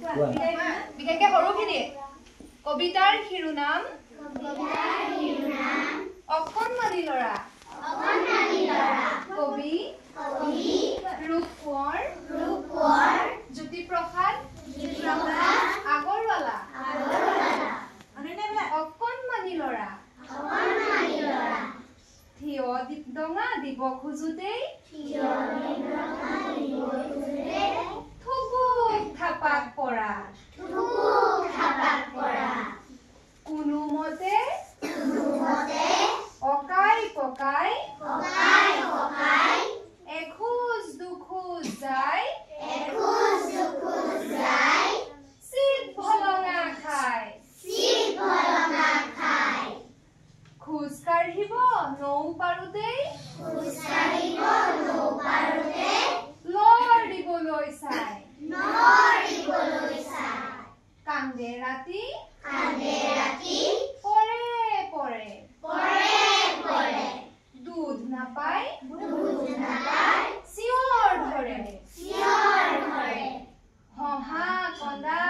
বিশেষকৈ সৰুখিনিয়ে কবিতাৰ শিৰোনাম অকণমানি ল'ৰা কবি ৰূপ কোঁৱৰ জ্যোতিপ্ৰসাদ আগৰৱালা অকণমানি ল'ৰা থিয় ডঙা দিব খোজোতেই থুপুক থাপাক পৰা কোনোমতে অকাই পকাই এখোজ দুখোজ যায় চিত ভলঙা খায় খোজ কাঢ়িব নৌ পাৰোতেই লৰ দিবলৈ চাই কান্দে ৰাতি পৰে দুধ নাপায় চিঞৰ ধৰে হহা কন্দা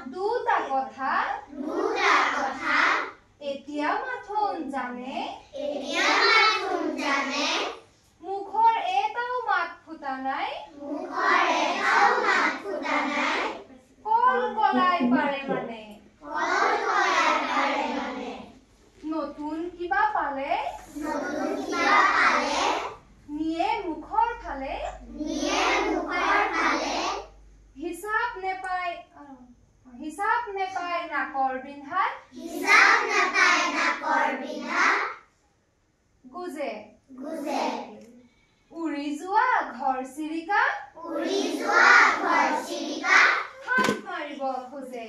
দুটা কথা এতিয়া মাথোন জানে মুখৰ এটাও মাত ফুটা নাই কল কলাই পাৰে মানে নতুন কিবা পালে নিয়ে মুখৰ ফালে হিচাপ নেপায় নাকৰ বিন্ধাত গুজে উৰি যোৱা ঘৰ চিৰিকা হাত মাৰিব খোজে